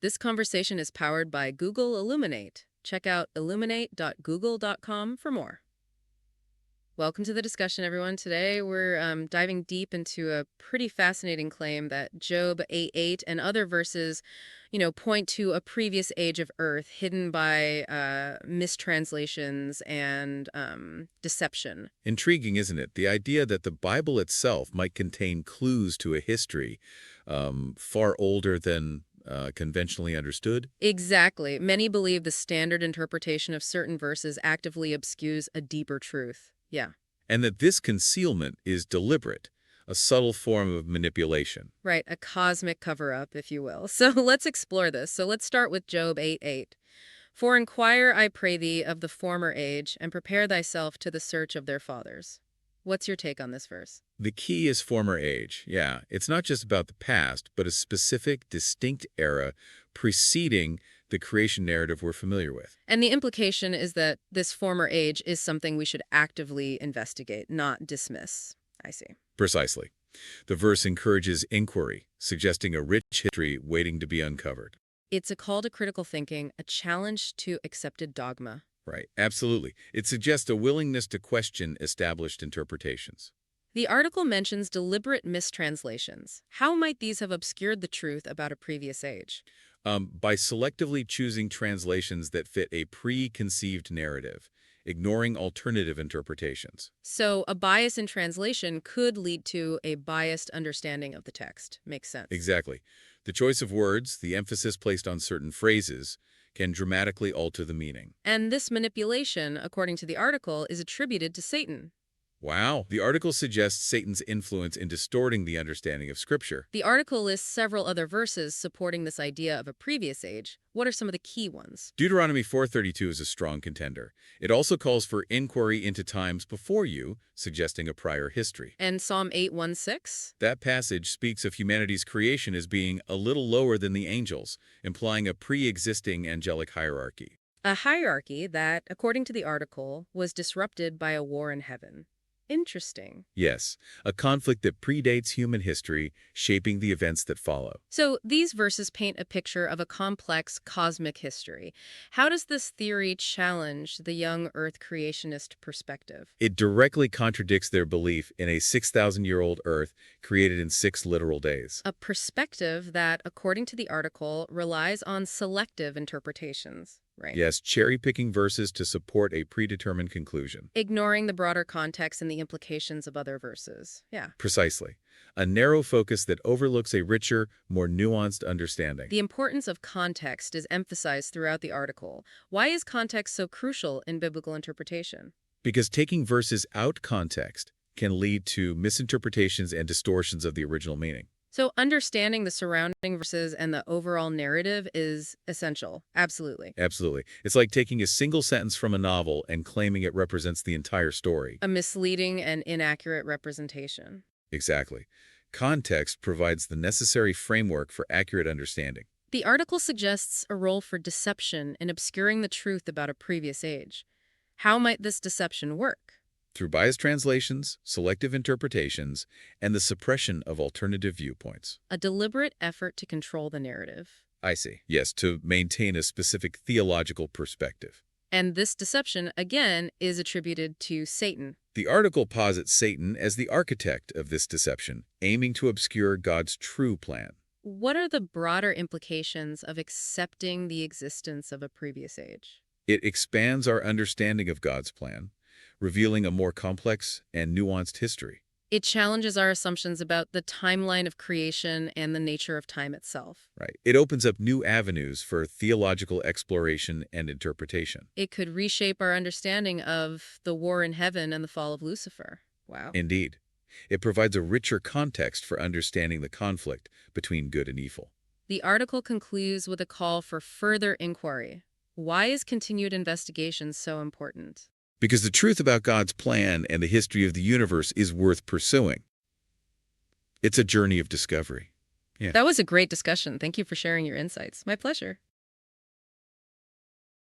This conversation is powered by Google Illuminate. Check out illuminate.google.com for more. Welcome to the discussion, everyone. Today we're diving deep into a pretty fascinating claim that Job 8:8 and other verses, point to a previous age of Earth hidden by mistranslations and deception. Intriguing, isn't it? The idea that the Bible itself might contain clues to a history far older than conventionally understood. Exactly. Many believe the standard interpretation of certain verses actively obscures a deeper truth. Yeah. And that this concealment is deliberate, a subtle form of manipulation. Right, a cosmic cover-up, if you will. So let's explore this. So let's start with Job 8:8. For inquire, I pray thee, of the former age, and prepare thyself to the search of their fathers. What's your take on this verse? The key is former age. Yeah, it's not just about the past, but a specific, distinct era preceding the creation narrative we're familiar with. And the implication is that this former age is something we should actively investigate, not dismiss. I see. Precisely. The verse encourages inquiry, suggesting a rich history waiting to be uncovered. It's a call to critical thinking, a challenge to accepted dogma. Right, absolutely. It suggests a willingness to question established interpretations. The article mentions deliberate mistranslations. How might these have obscured the truth about a previous age? By selectively choosing translations that fit a preconceived narrative, ignoring alternative interpretations. So a bias in translation could lead to a biased understanding of the text. Makes sense. Exactly. The choice of words, the emphasis placed on certain phrases, can dramatically alter the meaning. And this manipulation, according to the article, is attributed to Satan. Wow. The article suggests Satan's influence in distorting the understanding of Scripture. The article lists several other verses supporting this idea of a previous age. What are some of the key ones? Deuteronomy 4:32 is a strong contender. It also calls for inquiry into times before you, suggesting a prior history. And Psalm 8:1-6? That passage speaks of humanity's creation as being a little lower than the angels, implying a pre-existing angelic hierarchy. A hierarchy that, according to the article, was disrupted by a war in heaven. Interesting. Yes, a conflict that predates human history, shaping the events that follow. So these verses paint a picture of a complex cosmic history. How does this theory challenge the young Earth creationist perspective? It directly contradicts their belief in a 6,000-year-old Earth created in 6 literal days. A perspective that, according to the article, relies on selective interpretations. Right. Yes, cherry-picking verses to support a predetermined conclusion. Ignoring the broader context and the implications of other verses. Yeah. Precisely. A narrow focus that overlooks a richer, more nuanced understanding. The importance of context is emphasized throughout the article. Why is context so crucial in biblical interpretation? Because taking verses out context can lead to misinterpretations and distortions of the original meaning. So understanding the surrounding verses and the overall narrative is essential. Absolutely. Absolutely. It's like taking a single sentence from a novel and claiming it represents the entire story. A misleading and inaccurate representation. Exactly. Context provides the necessary framework for accurate understanding. The article suggests a role for deception in obscuring the truth about a previous age. How might this deception work? Through biased translations, selective interpretations, and the suppression of alternative viewpoints. A deliberate effort to control the narrative. I see. Yes, to maintain a specific theological perspective. And this deception, again, is attributed to Satan. The article posits Satan as the architect of this deception, aiming to obscure God's true plan. What are the broader implications of accepting the existence of a previous age? It expands our understanding of God's plan, revealing a more complex and nuanced history. It challenges our assumptions about the timeline of creation and the nature of time itself. Right. It opens up new avenues for theological exploration and interpretation. It could reshape our understanding of the war in heaven and the fall of Lucifer. Wow. Indeed. It provides a richer context for understanding the conflict between good and evil. The article concludes with a call for further inquiry. Why is continued investigation so important? Because the truth about God's plan and the history of the universe is worth pursuing. It's a journey of discovery. Yeah. That was a great discussion. Thank you for sharing your insights. My pleasure.